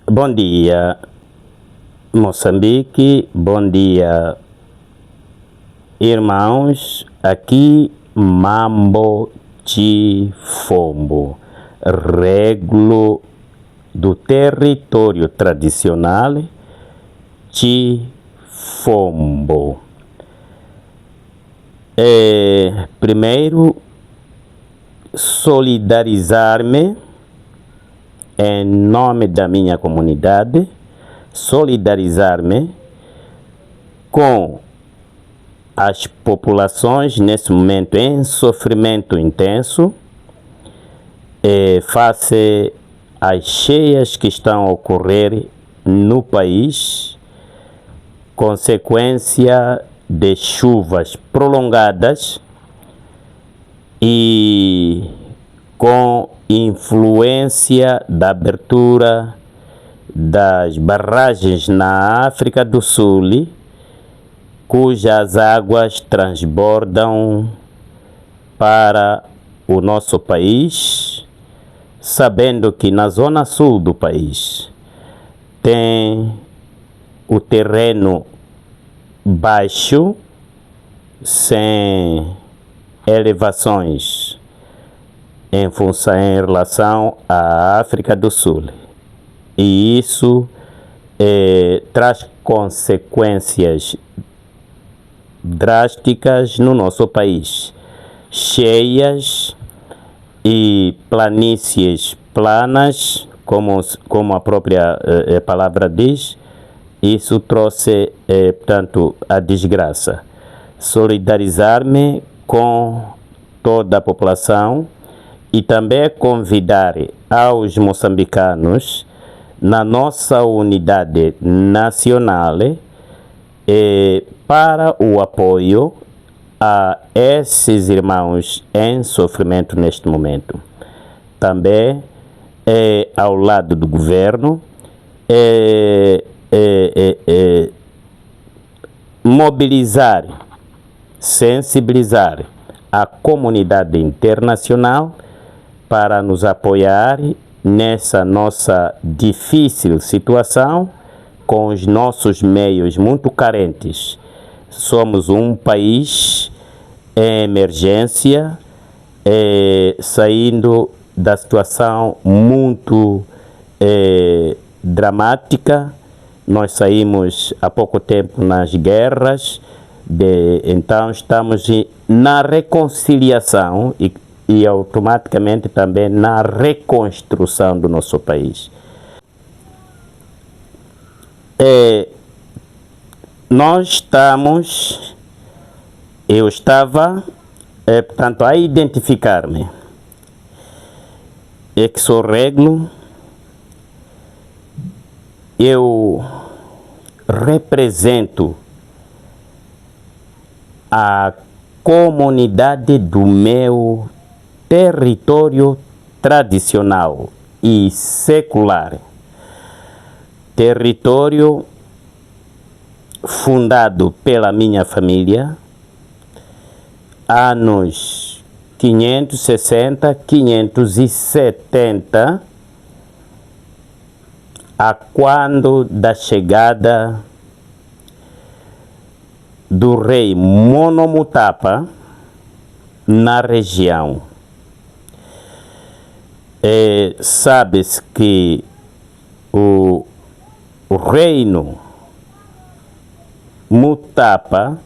Bom dia, Moçambique. Bom dia, irmãos. Aqui Mambo Chifombo, regulo do território tradicional Chifombo. Primeiro, solidarizar-me em nome da minha comunidade, solidarizar-me com as populações nesse momento em sofrimento intenso, face às cheias que estão a ocorrer no país, consequência de chuvas prolongadas e com influência da abertura das barragens na África do Sul, cujas águas transbordam para o nosso país, sabendo que na zona sul do país tem o terreno baixo, sem elevações em relação à África do Sul. E isso traz consequências drásticas no nosso país. Cheias e planícies planas, como a própria palavra diz, isso trouxe, portanto, a desgraça. Solidarizar-me com toda a população e também convidar aos moçambicanos, na nossa unidade nacional, para o apoio a esses irmãos em sofrimento neste momento. Também ao lado do governo, mobilizar, sensibilizar a comunidade internacional para nos apoiar nessa nossa difícil situação, com os nossos meios muito carentes. Somos um país em emergência, saindo da situação muito dramática. Nós saímos há pouco tempo nas guerras, então estamos na reconciliação e automaticamente também na reconstrução do nosso país. Eu estava, portanto, a identificar-me. Que sou regulo, eu represento a comunidade do meu território tradicional e secular. Território fundado pela minha família, anos 560, 570, a quando da chegada do rei Monomotapa na região. Sabe-se que o reino Mutapa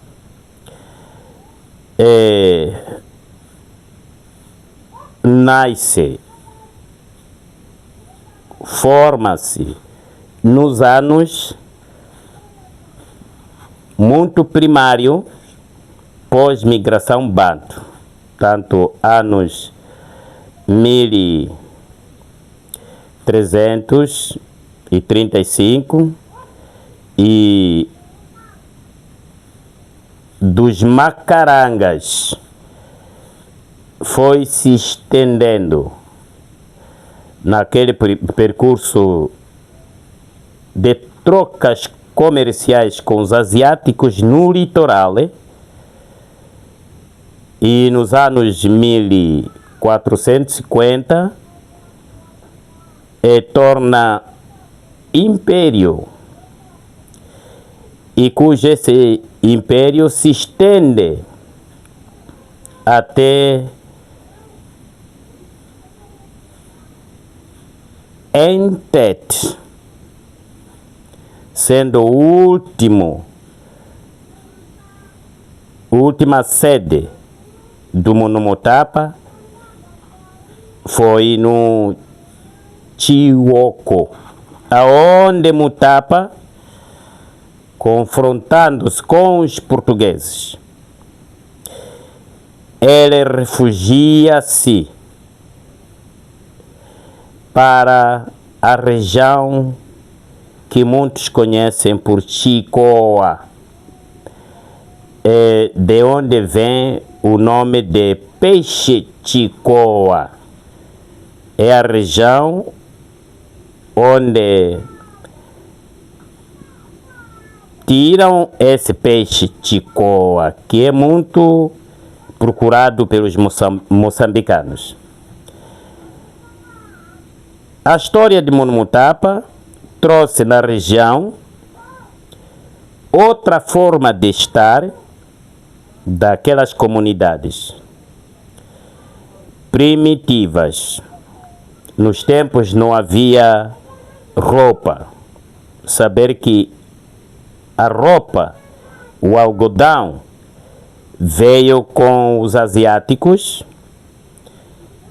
nasce, forma-se nos anos muito primário pós-migração banto, tanto anos 1335 e dos Macarangas foi se estendendo naquele percurso de trocas comerciais com os asiáticos no litoral, e nos anos 1450 torna império, e cujo esse império se estende até Entete, sendo a última sede do Monomotapa foi no Chiwoko, aonde Mutapa, confrontando-se com os portugueses, ele refugia-se para a região que muitos conhecem por Chikoa, de onde vem o nome de peixe Chikoa. É a região onde tiram esse peixe Chikoa, que é muito procurado pelos moçambicanos. A história de Monomotapa trouxe na região outra forma de estar daquelas comunidades primitivas. Nos tempos não havia roupa. Saber que a roupa, o algodão, veio com os asiáticos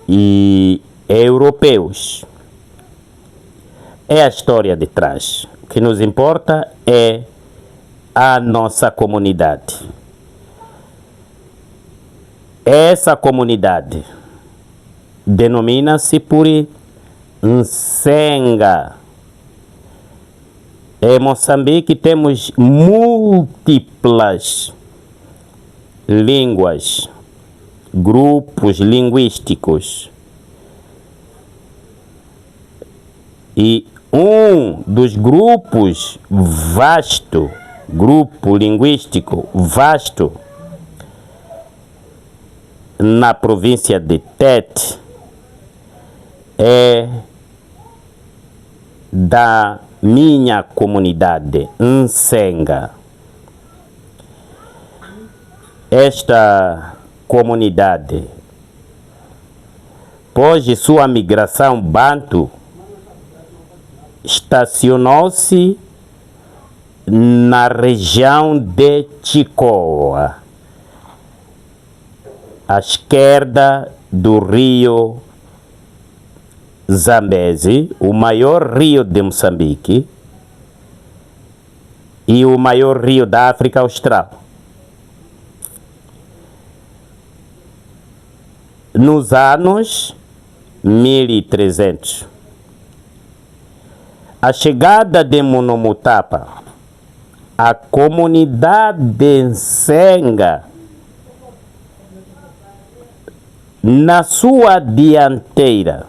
e europeus. É a história de trás. O que nos importa é a nossa comunidade. Essa comunidade denomina-se por Nsenga. Em Moçambique temos múltiplas línguas, grupos linguísticos. E um dos grupos grupo linguístico vasto, na província de Tete, é da minha comunidade, Nsenga. Esta comunidade, após sua migração banto, estacionou-se na região de Chikoa, à esquerda do rio Zambezi, o maior rio de Moçambique e o maior rio da África Austral. Nos anos 1300, a chegada de Monomotapa, a comunidade de Nsenga, na sua dianteira,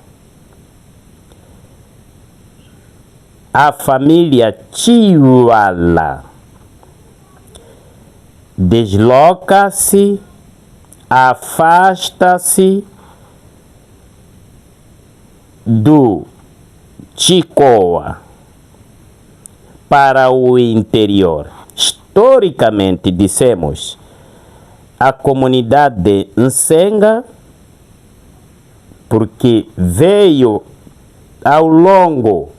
a família Chiwala desloca-se, afasta-se do Chikoa para o interior. Historicamente, dissemos, a comunidade de Nsenga, porque veio ao longo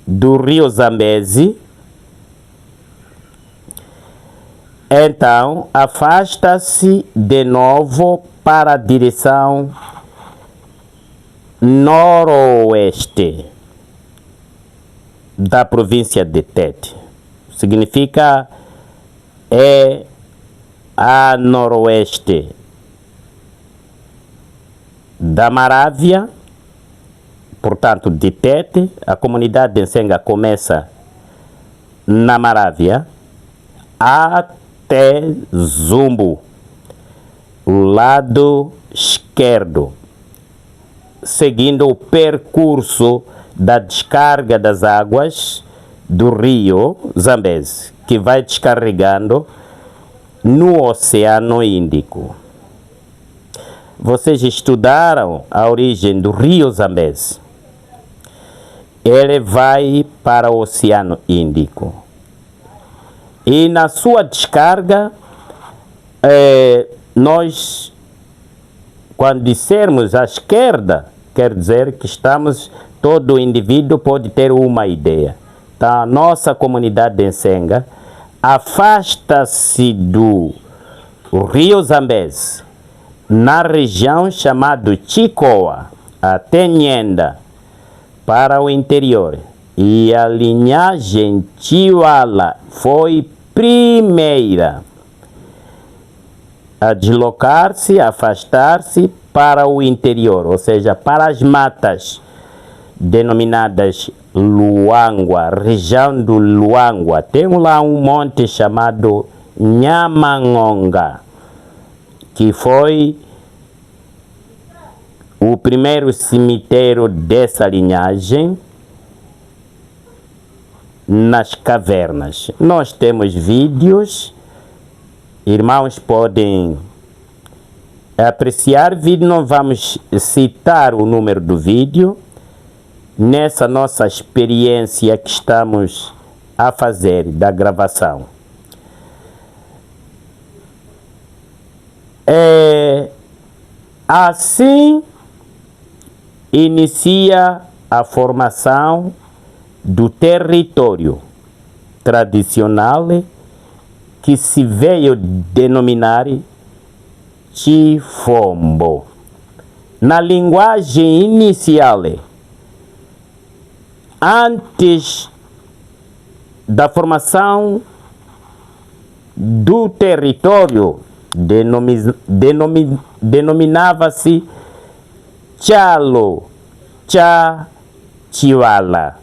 do rio Zambezi, então afasta-se de novo para a direção noroeste da província de Tete. Significa é a noroeste da Marávia, portanto de Tete. A comunidade de Nsenga começa na Marávia até Zumbo, o lado esquerdo, seguindo o percurso da descarga das águas do rio Zambezi, que vai descarregando no Oceano Índico. Vocês estudaram a origem do rio Zambezi. ele vai para o Oceano Índico. E na sua descarga, nós, quando dissermos à esquerda, quer dizer que todo indivíduo pode ter uma ideia. Então, a nossa comunidade de Nsenga afasta-se do Rio Zambeze, na região chamada Chikoa, até Nhenda, para o interior. E a linhagem Chiwala foi primeira a deslocar-se, afastar-se para o interior, ou seja, para as matas denominadas Luangwa, região do Luangwa. Tem lá um monte chamado Nyamangonga, que foi o primeiro cemitério dessa linhagem nas cavernas. Nós temos vídeos, irmãos podem apreciar vídeo, não vamos citar o número do vídeo, nessa nossa experiência que estamos a fazer da gravação. Assim inicia a formação do território tradicional que se veio denominar Chifombo. Na linguagem inicial, antes da formação do território, denominava-se Chalo, Chiwala.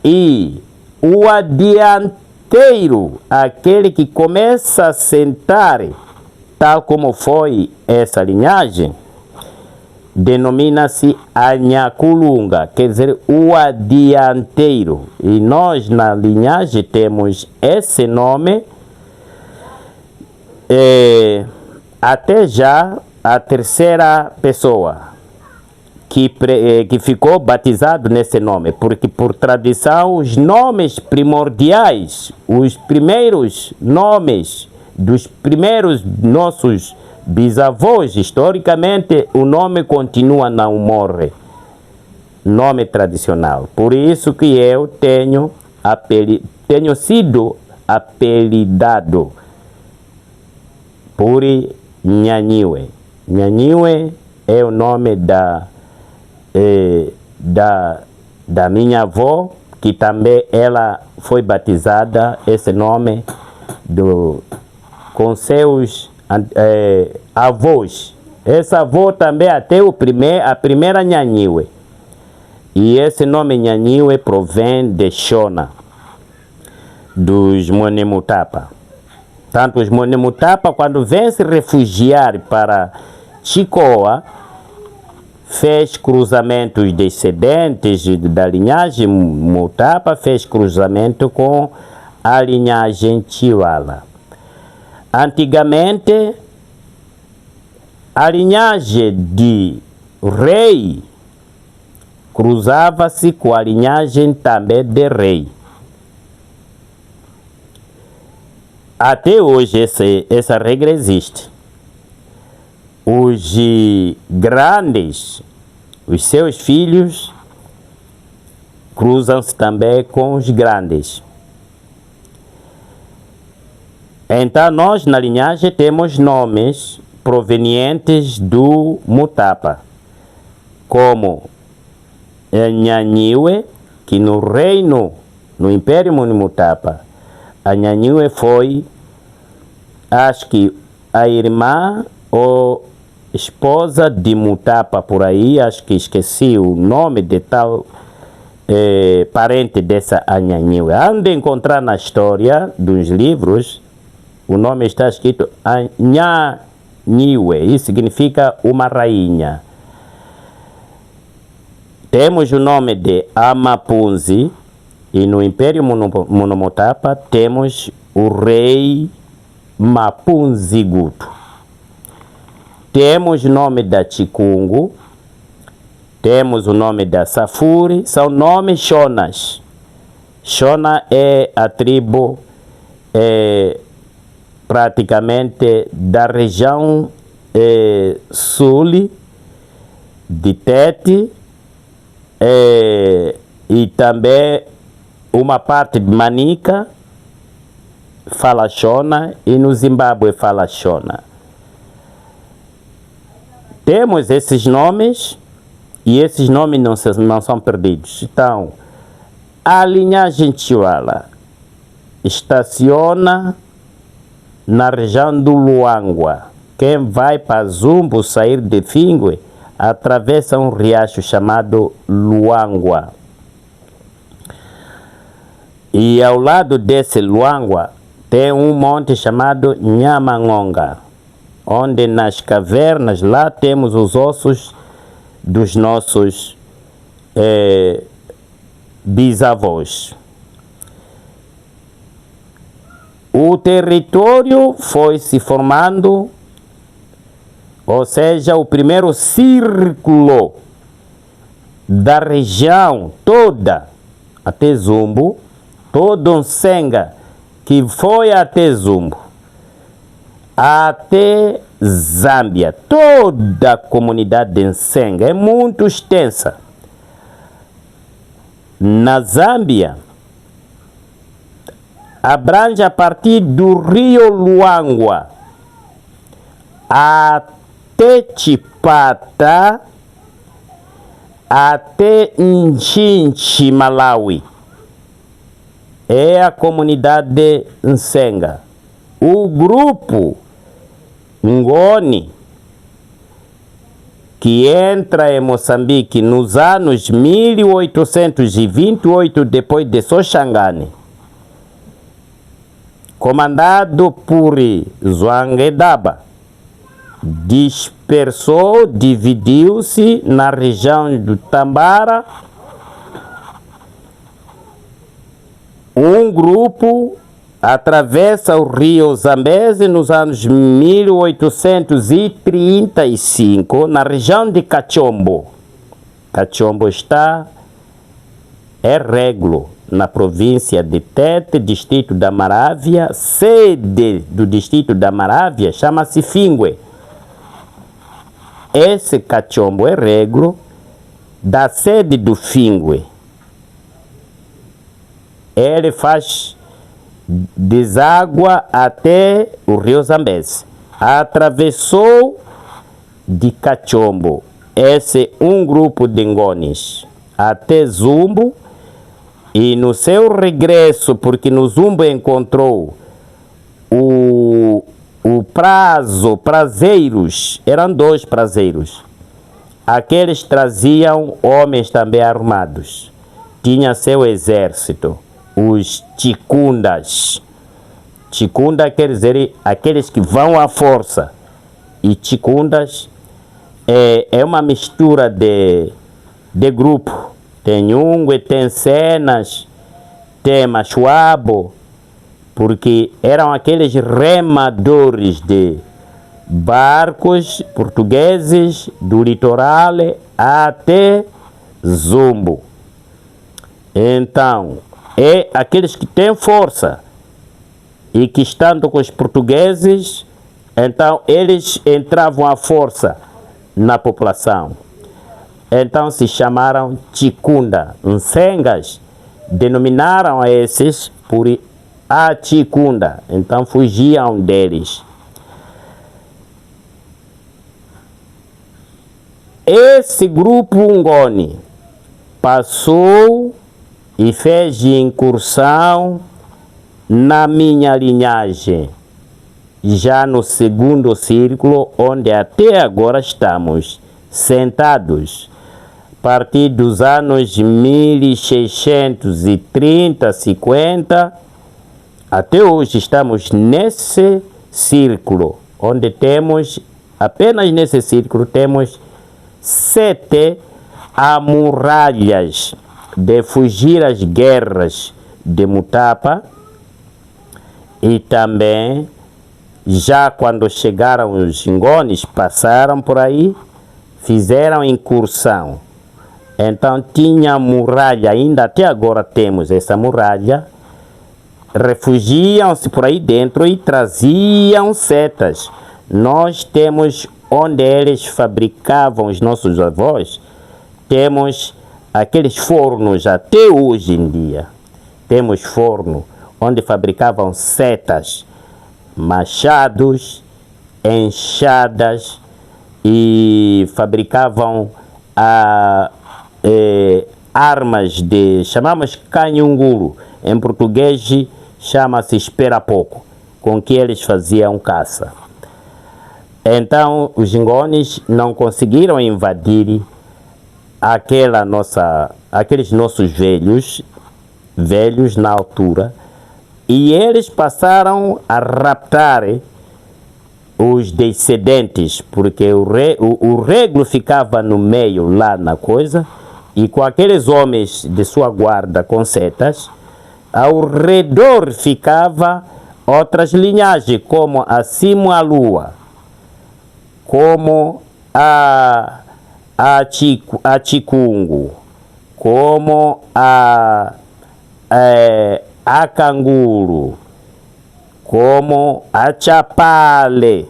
E o adianteiro, aquele que começa a sentar, tal como foi essa linhagem, denomina-se Anhakulunga, quer dizer, o adianteiro. E nós na linhagem temos esse nome, até já a terceira pessoa que ficou batizado nesse nome, porque por tradição os nomes primordiais, os primeiros nomes dos primeiros nossos bisavós, historicamente o nome continua, não morre, nome tradicional. Por isso que eu tenho sido apelidado por Nhanyiwe. Nhanyiwe é o nome da minha avó, que também ela foi batizada, esse nome com seus avós. Essa avó também até a primeira Nhanyiwe. E esse nome Nhanyiwe provém de Shona, dos Monemutapa. Tanto os Monemutapa, quando vêm se refugiar para Chikoa, fez cruzamentos descendentes da linhagem Mutapa, fez cruzamento com a linhagem Chiwala. Antigamente, a linhagem de rei cruzava-se com a linhagem também de rei. Até hoje essa regra existe. Os grandes, os seus filhos, cruzam-se também com os grandes. Então nós na linhagem temos nomes provenientes do Mutapa, como Nhanyiwe, que no Império Mutapa, a Nhanyiwe foi, acho que a irmã ou esposa de Mutapa por aí, acho que esqueci o nome de tal parente dessa Nhanyiwe. Ande encontrar na história dos livros, o nome está escrito Nhanyiwe, isso significa uma rainha. Temos o nome de Amapunzi, e no Império Monomotapa temos o rei Mapunziguto. Temos o nome da Chikungu, temos o nome da Safuri, são nomes Shonas. Shona é a tribo praticamente da região sul de Tete, e também uma parte de Manica fala Shona, e no Zimbábue fala Shona. Temos esses nomes, e esses nomes não são perdidos. Então, a linhagem Chiwala estaciona na região do Luangwa. Quem vai para Zumbo sair de Fingue atravessa um riacho chamado Luangwa. E ao lado desse Luangwa tem um monte chamado Nyamangonga, onde nas cavernas lá temos os ossos dos nossos bisavós. O território foi se formando, ou seja, o primeiro círculo da região toda até Zumbo, todo Nsenga que foi até Zumbo, até Zâmbia, toda a comunidade de Nsenga é muito extensa. Na Zâmbia, abrange a partir do rio Luangwa até Chipata, até Nchinchi, Malawi. É a comunidade de Nsenga. O grupo Ngoni, que entra em Moçambique nos anos 1828, depois de Soxangane, comandado por Zwangendaba, dispersou, dividiu-se na região do Tambara. Um grupo atravessa o rio Zambeze nos anos 1835, na região de Cachombo. Cachombo é Reglo, na província de Tete, distrito da Marávia. Sede do distrito da Marávia chama-se Fingue. Esse Cachombo é Reglo, da sede do Fingue. Ele faz deságua até o rio Zambeze. Atravessou de Cachombo, esse um grupo de Ngonis, até Zumbo, e no seu regresso, porque no Zumbo encontrou o prazeiros, eram dois prazeiros. Aqueles traziam homens também armados, tinha seu exército. Os Chikundas. Chikunda quer dizer aqueles que vão à força. E Chikundas é uma mistura de grupo. Tem Ungue, tem Cenas, tem Machuabo, porque eram aqueles remadores de barcos portugueses do litoral até Zumbo. Então, é aqueles que têm força e que estando com os portugueses, então eles entravam à força na população. Então se chamaram Chikunda. Nsengas denominaram a esses por a Chikunda, então fugiam deles. Esse grupo Ngoni passou e fez incursão na minha linhagem, já no segundo círculo, onde até agora estamos sentados. A partir dos anos 1630, 50, até hoje estamos nesse círculo, onde temos, apenas nesse círculo, temos 7 muralhas de fugir às guerras de Mutapa, e também, já quando chegaram os Ngonis, passaram por aí, fizeram incursão, Então tinha muralha, ainda até agora temos essa muralha. Refugiam-se por aí dentro e traziam setas. Nós temos onde eles fabricavam, os nossos avós, temos aqueles fornos até hoje em dia. Temos forno onde fabricavam setas, machados, enxadas e fabricavam armas chamamos canhunguru, em português chama-se espera-pouco, com que eles faziam caça. Então os Ngonis não conseguiram invadir aqueles nossos velhos na altura, e eles passaram a raptar os descendentes, porque o réglo ficava no meio lá na coisa, e com aqueles homens de sua guarda com setas, ao redor ficava outras linhagens, como a Simualua, como a Chikungu, como a Canguru, como a Chapale,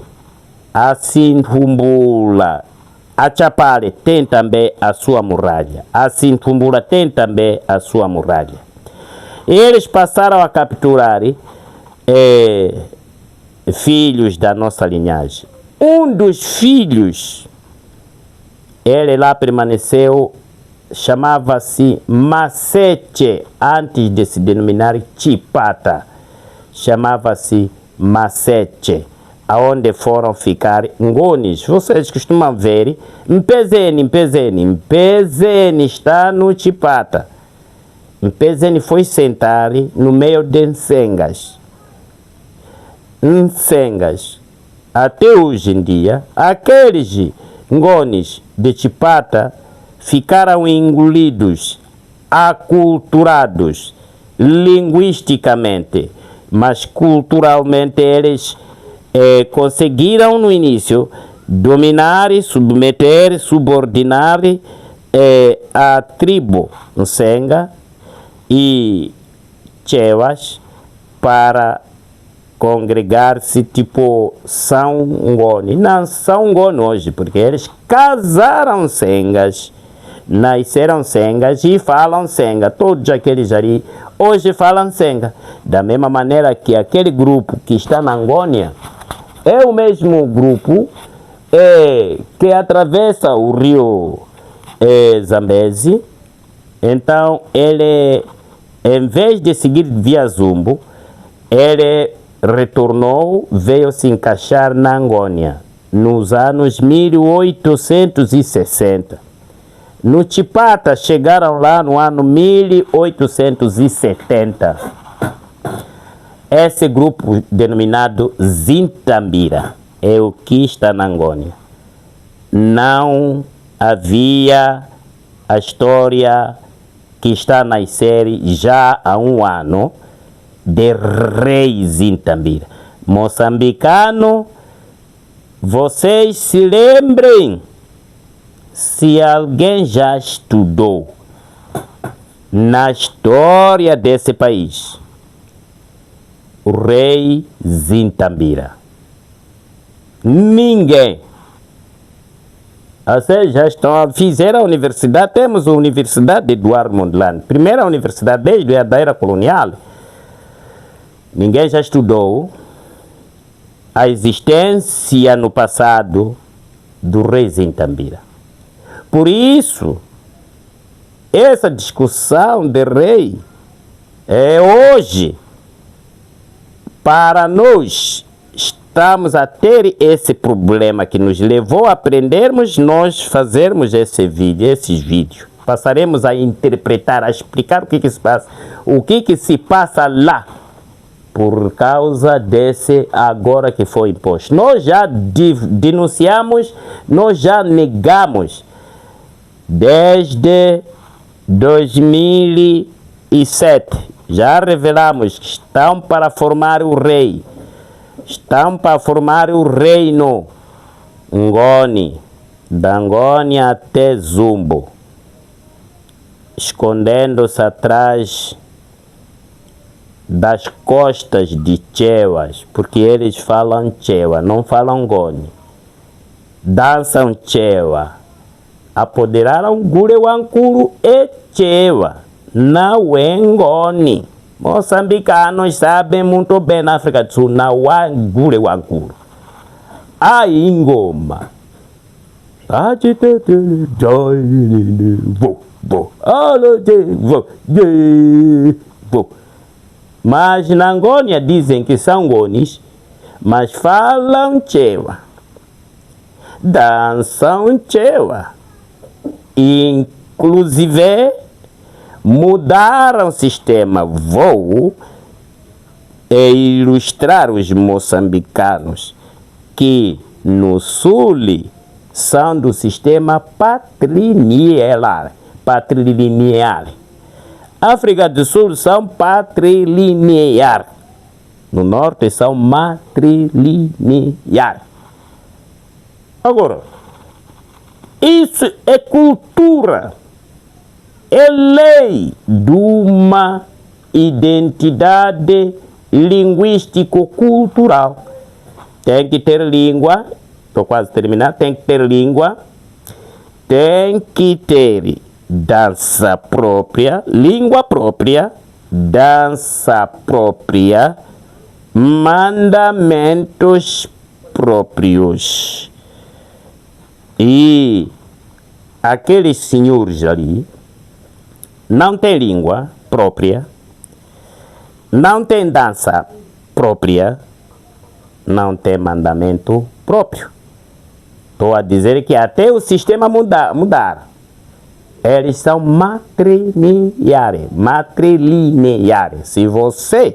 a Sintumbula. A Chapale tem também a sua muralha, a Sintumbula tem também a sua muralha. Eles passaram a capturar filhos da nossa linhagem. Um dos filhos, ele lá permaneceu, chamava-se Macete, antes de se denominar Chipata, chamava-se Macete, aonde foram ficar Ngonis. Vocês costumam ver, Mpezeni está no Chipata. Mpezeni foi sentar no meio de Nsengas. Até hoje em dia, aqueles Ngonis de Chipata ficaram engolidos, aculturados, linguisticamente, mas culturalmente eles conseguiram no início dominar, submeter, subordinar a tribo Nsenga e Chewas para congregar-se tipo São Ngoni. Não são Ngoni hoje, porque eles casaram Sengas, nasceram Sengas e falam Senga. Todos aqueles ali hoje falam Senga. Da mesma maneira que aquele grupo que está na Angônia é o mesmo grupo que atravessa o rio Zambezi. Então ele, em vez de seguir via Zumbo, ele retornou, veio se encaixar na Angônia nos anos 1860. No Chipata chegaram lá no ano 1870. Esse grupo denominado Zintambira é o que está na Angônia. Não havia a história que está a nascer já há um ano de rei Zintambira. Moçambicano, vocês se lembrem, se alguém já estudou na história desse país, o rei Zintambira. Ninguém. Vocês já fizeram a universidade, temos a Universidade de Eduardo Mondlane, primeira universidade desde a era colonial. Ninguém já estudou a existência no passado do rei Zintambira. Por isso, essa discussão de rei é hoje, para nós, estamos a ter esse problema que nos levou a aprendermos, nós fazermos esses vídeos. Passaremos a interpretar, a explicar o que se passa, o que se passa lá, por causa desse agora que foi imposto. Nós já denunciamos, nós já negamos, desde 2007, já revelamos que estão para formar o rei, estão para formar o reino Ngoni, da Angônia até Zumbo. escondendo-se atrás das costas de Chewas, porque eles falam Chewa, não falam Ngoni. Dançam Chewa. Apoderaram Gurewankuru e Chewa, não é Ngoni. Moçambicanos sabem muito bem na África do Sul, não há Gurewankuru. Há Ingoma. Mas na Angônia dizem que são Ngonis, mas falam Chewa, dançam Chewa, inclusive mudaram o sistema voo e ilustrar os moçambicanos que no sul são do sistema patrilinear. África do Sul são patrilinear. No norte são matrilinear. Agora, isso é cultura. É lei de uma identidade linguístico-cultural. Tem que ter língua. Estou quase terminando. Tem que ter língua. Tem que ter dança própria, língua própria, dança própria, mandamentos próprios. E aqueles senhores ali não têm língua própria, não têm dança própria, não têm mandamento próprio. Estou a dizer que até o sistema mudar. Eles são matrilineares. Se você,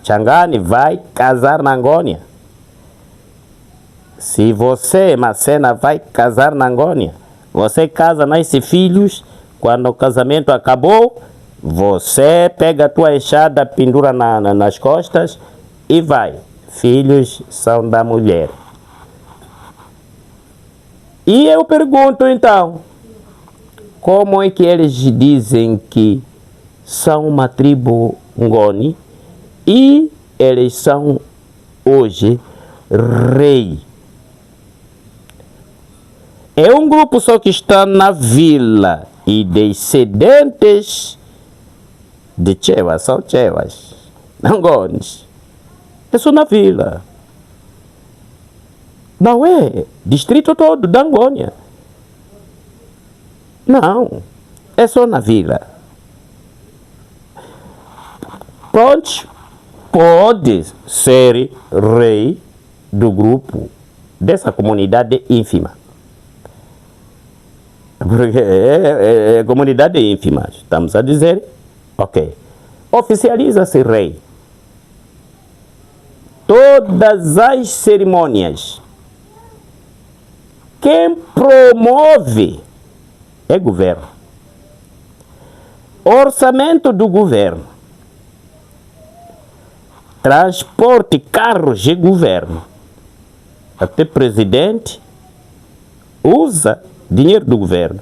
Changani, vai casar na Angônia, se você, Macena, vai casar na Angônia, você casa, nasce filhos, quando o casamento acabou, você pega a tua enxada, pendura nas costas e vai. Filhos são da mulher. E eu pergunto então, como é que eles dizem que são uma tribo Ngoni e eles são hoje rei? É um grupo só que está na vila e descendentes de Chewas, são Chewas, Ngonis. É só na vila. Não é distrito todo da Angônia. Não, é só na vila. Pode ser rei do grupo, dessa comunidade ínfima. Porque é comunidade ínfima, estamos a dizer, ok. Oficializa-se rei. Todas as cerimônias. Quem promove é governo. Orçamento do governo. Transporte, carros é governo. Até presidente usa dinheiro do governo.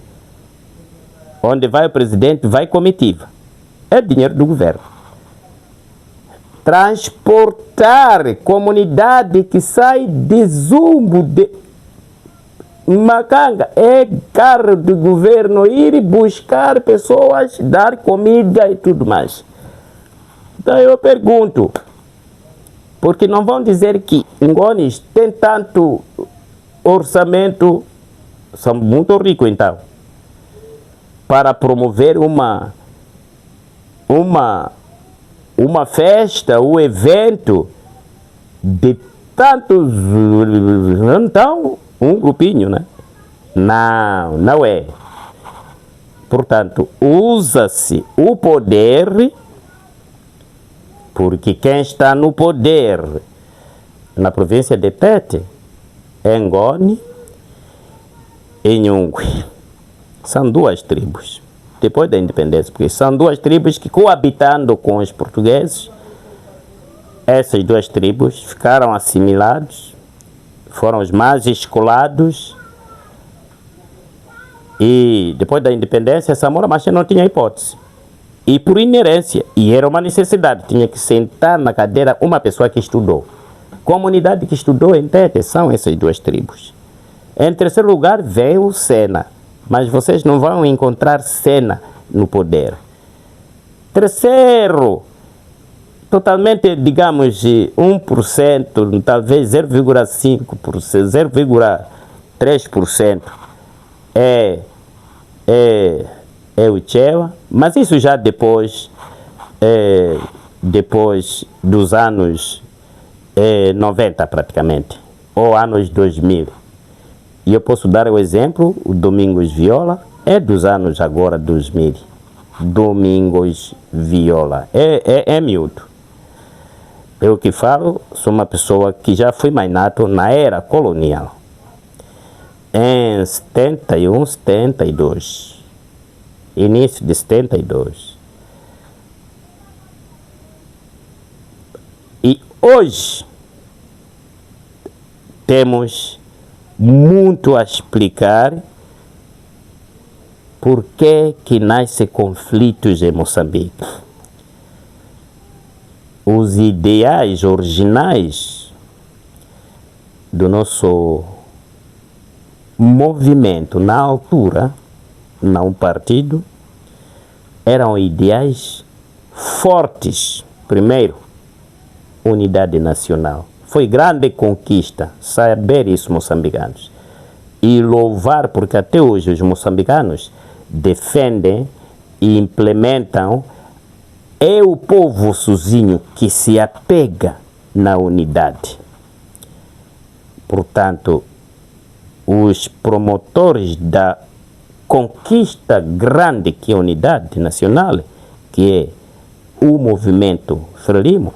Onde vai o presidente, vai comitiva. É dinheiro do governo. Transportar comunidade que sai de Zumbo, de Macanga, é carro do governo ir buscar pessoas, dar comida e tudo mais. Então eu pergunto, porque não vão dizer que Ngonis tem tanto orçamento, são muito ricos então, para promover uma festa, um evento de tantos, então, um grupinho, né? Não é. Portanto, usa-se o poder, porque quem está no poder na província de Tete é Ngoni e Nhungwe. São duas tribos, depois da independência, porque são duas tribos que, coabitando com os portugueses, essas duas tribos ficaram assimilados, foram os mais escolados E depois da independência, Samora Machel não tinha hipótese. E por inerência, e era uma necessidade, tinha que sentar na cadeira uma pessoa que estudou. Comunidade que estudou em Tete são essas duas tribos. Em terceiro lugar veio Sena, mas vocês não vão encontrar Sena no poder. Terceiro, totalmente, digamos, 1%, talvez 0,5%, 0,3% é o Chewa, mas isso já depois dos anos 90 praticamente, ou anos 2000. E eu posso dar o exemplo, o Domingos Viola é dos anos agora 2000. Domingos Viola é miúdo. Eu que falo, sou uma pessoa que já fui mais nato na era colonial. Em 71, 72, início de 72. E hoje temos muito a explicar por que nascem conflitos em Moçambique. Os ideais originais do nosso movimento na altura, não partido, eram ideais fortes. Primeiro, unidade nacional. Foi grande conquista saber isso, moçambicanos. E louvar, porque até hoje os moçambicanos defendem e implementam. É o povo sozinho que se apega na unidade. Portanto, os promotores da conquista grande que é a unidade nacional, que é o movimento Frelimo,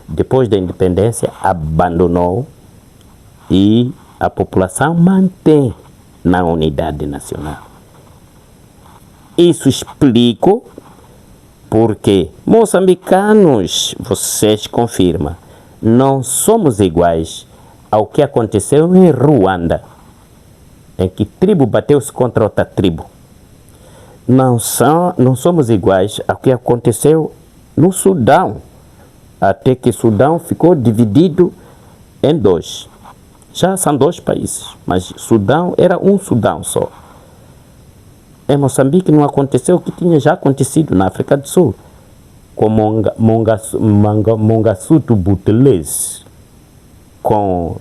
depois da independência abandonou e a população mantém na unidade nacional. Isso explica porque moçambicanos, vocês confirmam, não somos iguais ao que aconteceu em Ruanda, em que tribo bateu-se contra outra tribo. Não somos iguais ao que aconteceu no Sudão, até que o Sudão ficou dividido em dois. Já são dois países, mas Sudão era um Sudão só. Em Moçambique não aconteceu o que tinha já acontecido na África do Sul, com Mangasutu Buthelezi, com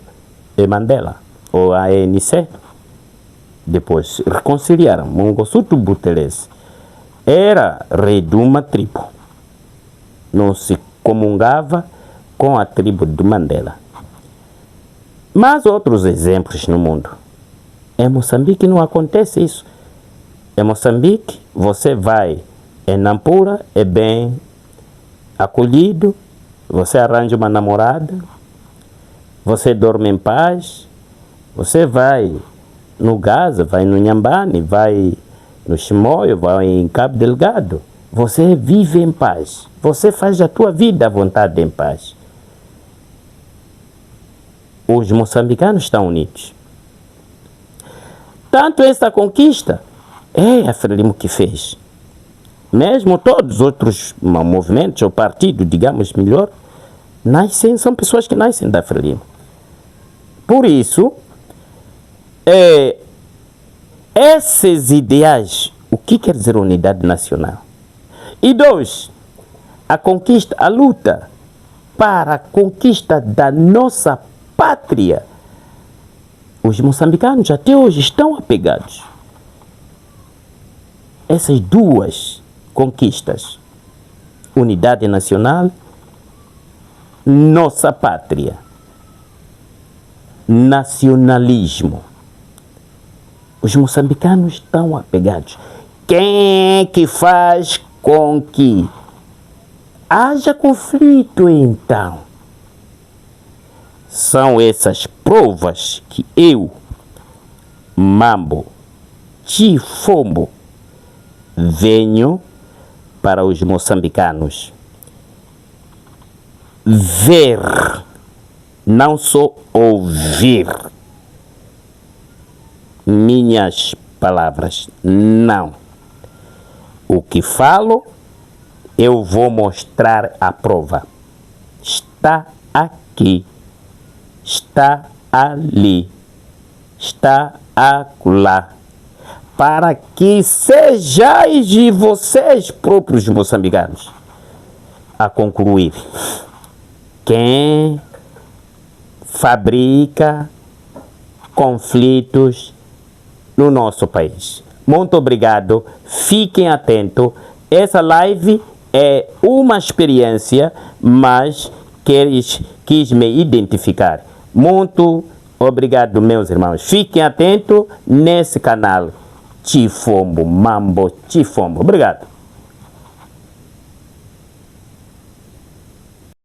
Mandela, ou a ANC. Depois reconciliaram. Mangasutu Buthelezi era rei de uma tribo, não se comungava com a tribo de Mandela. Mas outros exemplos no mundo. Em Moçambique não acontece isso. Em Moçambique, você vai em Nampula, é bem acolhido, você arranja uma namorada, você dorme em paz, você vai no Gaza, vai no Inhambane, vai no Chimoio, vai em Cabo Delgado, você vive em paz, você faz a tua vida à vontade em paz. Os moçambicanos estão unidos. Tanto esta conquista é a Frelimo que fez. Mesmo todos os outros movimentos ou partidos, digamos melhor, são pessoas que nascem da Frelimo. Por isso, esses ideais, o que quer dizer unidade nacional? E dois, a luta para a conquista da nossa pátria. Os moçambicanos até hoje estão apegados. Essas duas conquistas, unidade nacional, nossa pátria, nacionalismo. Os moçambicanos estão apegados. Quem é que faz com que haja conflito então? São essas provas que eu, Mambo Chifombo, venho para os moçambicanos ver, não só ouvir minhas palavras. Não. O que falo, eu vou mostrar a prova. Está aqui. Está ali. Está acolá. Para que sejais de vocês próprios moçambicanos a concluir. Quem fabrica conflitos no nosso país. Muito obrigado. Fiquem atentos. Essa live é uma experiência, mas quis me identificar. Muito obrigado, meus irmãos. Fiquem atentos nesse canal. Chifombo, Mambo Chifombo. Obrigado.